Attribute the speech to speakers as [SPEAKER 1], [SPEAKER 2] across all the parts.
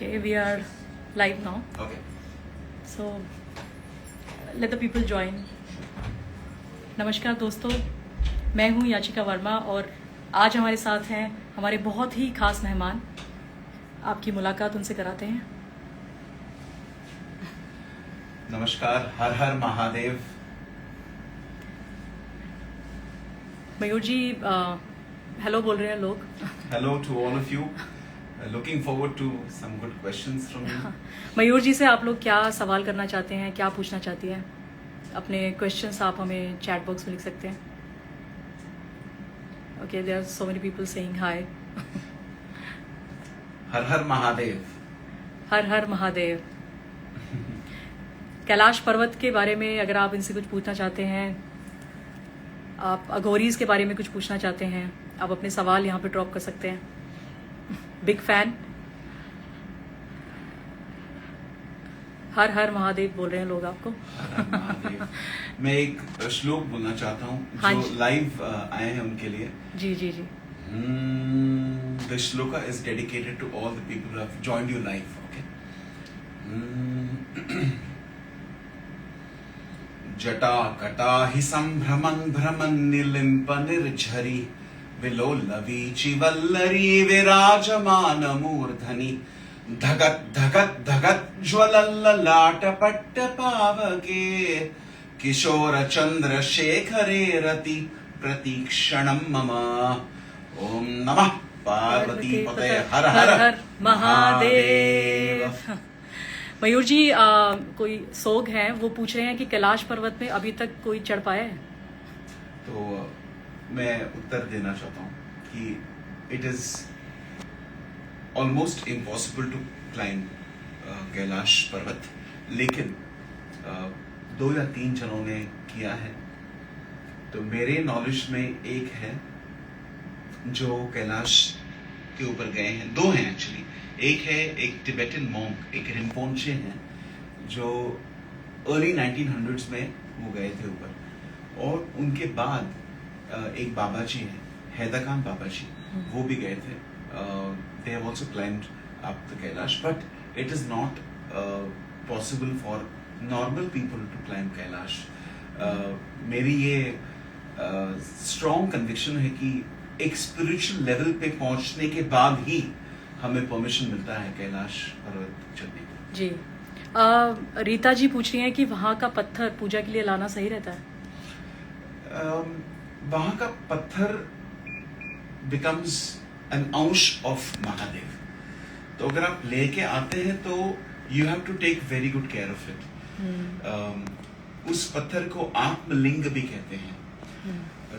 [SPEAKER 1] Okay, we are live now.
[SPEAKER 2] Okay.
[SPEAKER 1] So let the people join. नमस्कार दोस्तों, मैं हूँ याचिका वर्मा और आज हमारे साथ हैं हमारे बहुत ही खास मेहमान। आपकी मुलाकात उनसे कराते हैं।
[SPEAKER 2] नमस्कार, हर हर महादेव।
[SPEAKER 1] मयूर जी हेलो बोल रहे हैं लोग।
[SPEAKER 2] Hello to all of you. Looking forward to some good questions from you.
[SPEAKER 1] Mayur ji से आप लोग क्या सवाल करना चाहते हैं, क्या पूछना चाहती हैं? अपने क्वेश्चंस आप हमें चैट बॉक्स में लिख सकते हैं। Okay, there are so many people saying hi.
[SPEAKER 2] Har Har Mahadev.
[SPEAKER 1] Har Har Mahadev. Kailash पर्वत के बारे में अगर आप इनसे कुछ पूछना चाहते हैं, आप अघोरीज के बारे में कुछ पूछना चाहते हैं, आप अपने सवाल यहाँ पे ड्रॉप कर सकते हैं। Big fan. हर हर महादेव बोल रहे हैं लोग आपको।
[SPEAKER 2] हर हर महादेव। मैं एक श्लोक बोलना चाहता हूँ
[SPEAKER 1] हाँ
[SPEAKER 2] जो
[SPEAKER 1] जी।
[SPEAKER 2] लाइव आए हैं उनके लिए।
[SPEAKER 1] जी जी जी।
[SPEAKER 2] The shloka is dedicated to all the people who have joined you live. Okay. जटा कटा हि संभ्रमं भ्रमं निलिम्प निर्झरी विलोलवीचि वल्लरी विराजमान मूर्धनि धगत धगत धगत ज्वलल्ललाट पावके किशोर चंद्र शेखरे रति प्रतीक्षणं मम। ओम नमः पार्वती पतये हर हर
[SPEAKER 1] महादेव। मयूर जी कोई सोग है, वो पूछ रहे हैं कि कैलाश पर्वत में अभी तक कोई चढ़ पाया है?
[SPEAKER 2] तो मैं उत्तर देना चाहता हूँ कि it is almost impossible to climb Kailash पर्वत, लेकिन 2 या 3 जनों ने किया है। तो मेरे नॉलेज में एक है जो कैलाश के ऊपर गए हैं। 2 हैं एक्चुअली। एक है एक टिबेटन मॉन्क, एक रिम्पोंचे हैं जो अर्ली 1900s में वो गए थे ऊपर, और उनके बाद एक बाबा जी हैं, हैदर खान बाबा जी, वो भी गए थे। They have also climbed up the Kailash, but it is not possible for normal people to climb Kailash. मेरी ये स्ट्रॉन्ग कन्विक्शन है कि एक स्पिरिचुअल लेवल पे पहुंचने के बाद ही हमें परमिशन मिलता है कैलाश पर्वत चढ़ने को।
[SPEAKER 1] जी। रीता जी पूछ रही हैं कि वहाँ का पत्थर पूजा के लिए लाना सही रहता है?
[SPEAKER 2] वहाँ का पत्थर बिकम्स एन अंश ऑफ महादेव। तो अगर आप लेके आते हैं तो you have to take very good care of it. उस पत्थर को आत्मलिंग भी कहते हैं।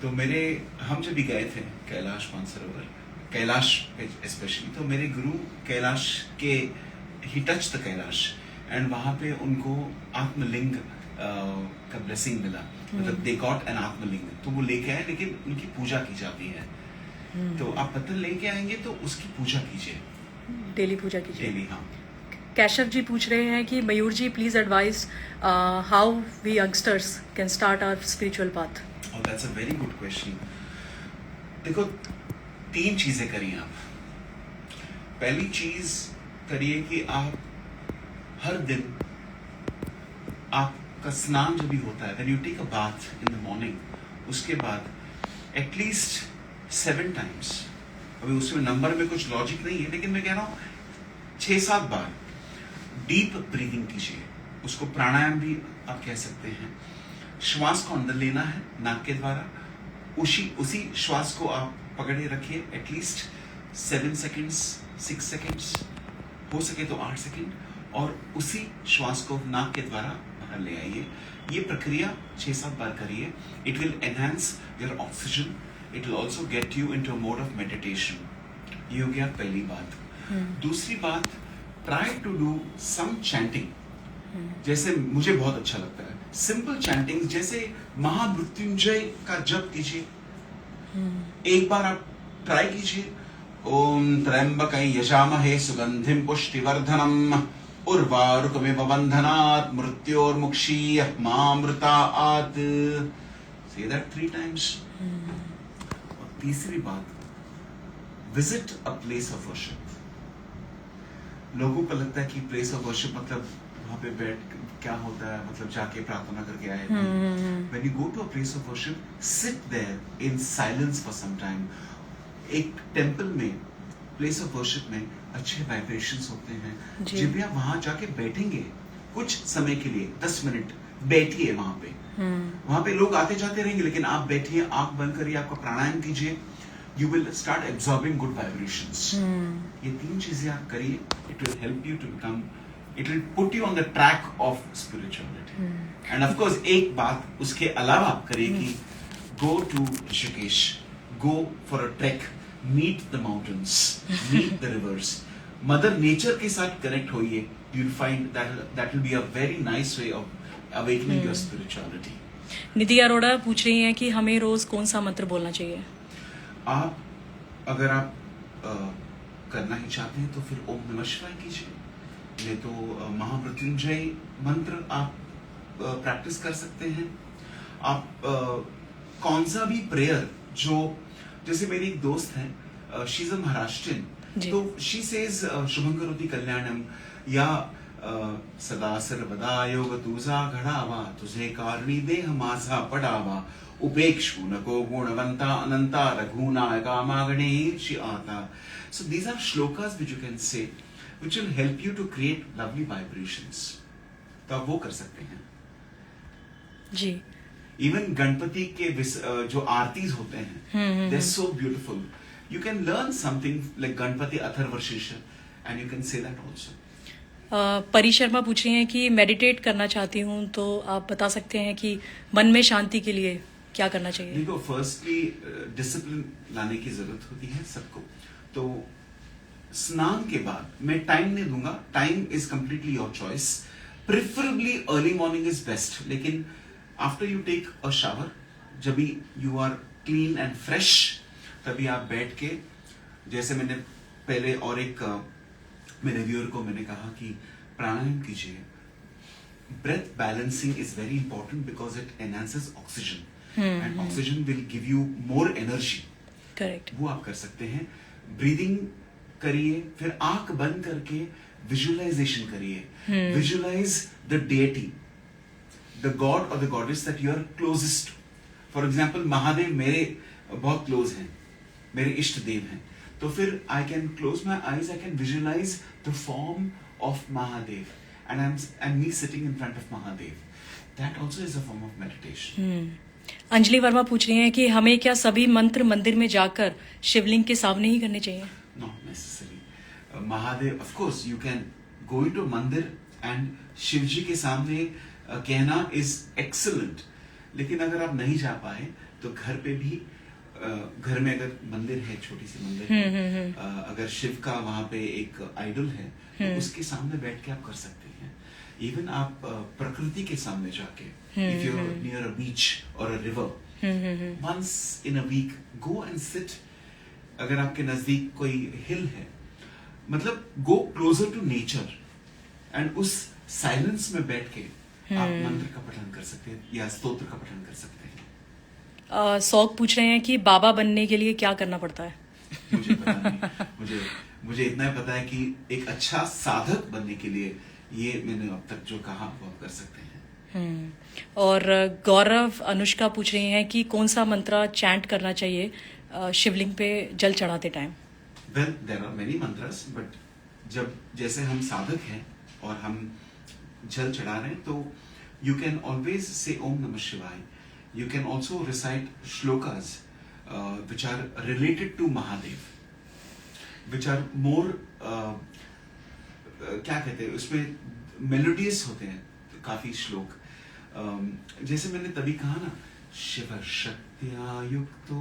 [SPEAKER 2] तो हम जब भी गए थे कैलाश मानसरोवर, कैलाश पे स्पेशली, तो मेरे गुरु कैलाश के ही टच द कैलाश, एंड वहां पे उनको आत्मलिंग का ब्लेसिंग मिला। मतलब दे गॉट एन आत्मलिंग, तो वो लेके आए, लेकिन उनकी पूजा की जाती है। तो आप पत्थर लेके आएंगे तो उसकी पूजा कीजिए,
[SPEAKER 1] डेली पूजा कीजिए
[SPEAKER 2] डेली। हाँ।
[SPEAKER 1] कैशव जी पूछ रहे हैं कि Mayur ji please advice how we youngsters can start our spiritual path.
[SPEAKER 2] Oh, that's a very good question. देखो, 3 चीजें करिए आप। पहली चीज करिए कि आप हर दिन आपका स्नान जब भी होता है, when you take a bath in the morning, उसके बाद एटलीस्ट 7 times, अभी उसमें नंबर में कुछ लॉजिक नहीं है, लेकिन मैं कह रहा हूँ 6-7 बार डीप ब्रीदिंग कीजिए। उसको प्राणायाम भी आप कह सकते हैं। श्वास को अंदर लेना है नाक के द्वारा, उसी श्वास को आप पकड़े रखिए एटलीस्ट 7 seconds, 6 seconds, हो सके तो 8 सेकेंड, और उसी श्वास को नाक के द्वारा बाहर ले आइए। ये प्रक्रिया 6-7 बार करिए। It will enhance your oxygen, it will also get you into a mode of meditation. ये हो गया पहली बात। दूसरी बात, try to do some chanting. जैसे मुझे बहुत अच्छा लगता है सिंपल चैंटिंग, जैसे महामृत्युंजय का जप कीजिए। एक बार आप ट्राई कीजिए, ओम त्र्यंबकै यजामहे सुगंधिं पुष्टिवर्धनम् उर्वारुकमिव बन्धनात् मृत्योर्मुक्षीयः मामृतात्। Say that 3 times। और तीसरी बात, visit a place of worship. लोगों को लगता है कि प्लेस ऑफ वर्शिप मतलब वहाँ पे बैठ क्या होता है, मतलब जाके प्रार्थना करके आए। When you go to a place of worship, sit there in silence for some time. एक टेम्पल में, प्लेस ऑफ वर्शिप में अच्छे वाइब्रेशंस होते हैं। जब भी आप वहाँ जाके बैठेंगे कुछ समय के लिए, 10 मिनट बैठिए वहाँ पे। वहाँ पे लोग आते जाते रहेंगे, लेकिन आप बैठिए, आंख बंद करिए, आपका प्राणायाम कीजिए। You will start absorbing good vibrations. ये 3 चीजें आप करिए, it will help you to become, it will put you on the track of spirituality. And of course, एक बात उसके अलावा आप करिए कि go to Rishikesh, go for a trek, meet the mountains, meet the rivers. Mother Nature के साथ connect होइए. You'll find that will be a very nice way of awakening your spirituality.
[SPEAKER 1] निधि अरोड़ा पूछ रही हैं कि हमें रोज कौन सा मंत्र बोलना चाहिए?
[SPEAKER 2] आप अगर आप करना ही चाहते हैं तो फिर ओम नमः शिवाय कीजिए, नहीं तो महामृत्युंजय मंत्र आप प्रैक्टिस कर सकते हैं। आप कौन सा भी प्रेयर जो, जैसे मेरी एक दोस्त है, शी इज अ महाराष्ट्रियन, तो शी सेज शुभं करोति कल्याणम, या सदा सर्वदा योग तुझा घडावा, तुझे कारणी देह माझा पडावा, उपेक्षु नको गुणवंता अनंता रघुनायका मागणेशी आता. So these are shlokas which you can say, which will help you to create lovely vibrations. तो आप वो कर सकते हैं
[SPEAKER 1] जी.
[SPEAKER 2] Even गणपति के जो आरतीज होते हैं, they're so beautiful. You can learn something like Ganpati Atharvashirsha and you can say that also.
[SPEAKER 1] परी शर्मा पूछ रही हैं कि मेडिटेट करना चाहती हूँ, तो आप बता सकते हैं कि मन में शांति के लिए क्या करना चाहिए?
[SPEAKER 2] देखो, फर्स्टली डिसिप्लिन लाने की जरूरत होती है सबको। तो स्नान के बाद मैं टाइम नहीं दूंगा, time is completely your choice. Preferably early morning is best, लेकिन after you take a shower, जब भी you are clean and fresh, तभी आप बैठ के, जैसे मैंने पहले और एक मेरे व्यूअर को मैंने कहा कि प्राणायाम कीजिए। Breath balancing is very important because it enhances oxygen and oxygen will give you more energy.
[SPEAKER 1] Correct,
[SPEAKER 2] वो आप कर सकते हैं। ब्रीदिंग करिए, फिर आंख बंद करके विजुअलाइजेशन करिए। Visualize the deity, the god और the goddess that you are closest. For example, Mahadev मेरे बहुत क्लोज हैं, मेरे इष्ट देव हैं, तो फिर I can close my eyes, I can visualise the form of Mahadev and me sitting in front of Mahadev. That also is a form of meditation.
[SPEAKER 1] Anjali Verma पूछ रही हैं कि हमें क्या सभी मंत्र मंदिर में जाकर शिवलिंग के सामने ही करने चाहिए?
[SPEAKER 2] Not necessary. Mahadev, of course, you can go into मंदिर and शिव जी के सामने कहना is excellent. लेकिन अगर आप नहीं जा पाए तो घर पे भी, घर में अगर मंदिर है, छोटी सी मंदिर है, अगर शिव का वहां पे एक आइडल है, तो उसके सामने बैठ के आप कर सकते हैं। इवन आप प्रकृति के सामने जाके, if you are near a beach और a river, once in a week go and sit. अगर आपके नजदीक कोई हिल है, मतलब go closer to nature and उस साइलेंस में बैठ के आप मंत्र का पठन कर सकते हैं या स्तोत्र का पठन कर सकते हैं।
[SPEAKER 1] सौक पूछ रहे हैं कि बाबा बनने के लिए क्या करना पड़ता है?
[SPEAKER 2] मुझे पता नहीं, मुझे इतना ही पता है कि एक अच्छा साधक बनने के लिए ये मैंने अब तक जो कहा वो आप कर सकते हैं।
[SPEAKER 1] और गौरव अनुष्का पूछ रही हैं कि कौन सा मंत्र चैंट करना चाहिए शिवलिंग पे जल चढ़ाते time?
[SPEAKER 2] Well, there are many mantras, but जब जैसे हम साधक हैं और हम जल चढ़ा रहे हैं, तो यू कैन ऑलवेज से ओम नमः शिवाय। You can also recite shlokas which are related to Mahadev, which are more क्या कहते हैं, उसमें मेलोडियस होते हैं काफी श्लोक। जैसे मैंने तभी कहा ना, शिव शक्त्या युक्तो,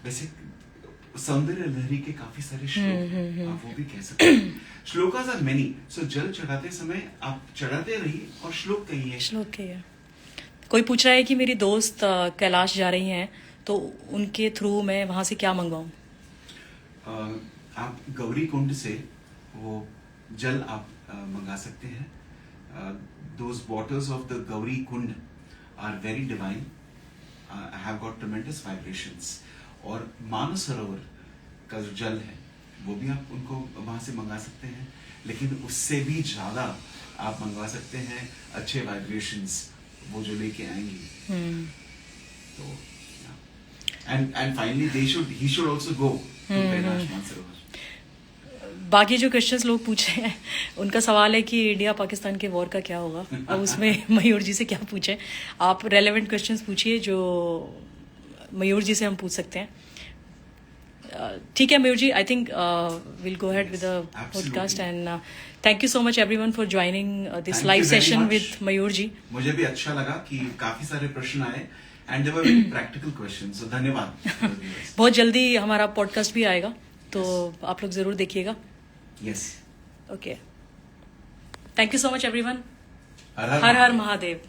[SPEAKER 2] वैसे सौंदर्य लहरी के काफी सारे श्लोक आप वो भी कह सकते हैं। श्लोकास आर मेनी, सो जल चढ़ाते समय आप चढ़ाते रहिए और श्लोक कहिए।
[SPEAKER 1] कोई पूछ रहा है कि मेरी दोस्त कैलाश जा रही हैं, तो उनके थ्रू मैं वहां से क्या मंगवाऊं?
[SPEAKER 2] आप गौरी कुंड से वो जल आप मंगा सकते हैं। Those waters of the Gauri Kund are very divine, have got tremendous vibrations. और मानस सरोवर का जो जल है वो भी आप उनको वहां से मंगा सकते हैं, लेकिन उससे भी ज्यादा आप मंगवा सकते हैं अच्छे वाइब्रेशंस, वो जो लेके आएंगी। तो and finally he should also go to Kailash Mansarovar.
[SPEAKER 1] बाकी जो क्वेश्चंस लोग पूछे हैं उनका सवाल है कि इंडिया पाकिस्तान के वॉर का क्या होगा, अब उसमें मयूर जी से क्या पूछें। आप रेलेवेंट क्वेश्चंस पूछिए जो मयूर जी से हम पूछ सकते हैं। ठीक है Mayur ji, I think will go ahead with the podcast and thank you so much everyone for joining this live session with Mayur ji.
[SPEAKER 2] मुझे भी अच्छा लगा कि काफी सारे प्रश्न आए and there were very practical questions, so धन्यवाद।
[SPEAKER 1] बहुत जल्दी हमारा पॉडकास्ट भी आएगा, तो आप लोग जरूर देखिएगा।
[SPEAKER 2] Yes,
[SPEAKER 1] okay, thank you so much everyone.
[SPEAKER 2] Her
[SPEAKER 1] her Har Mahadev.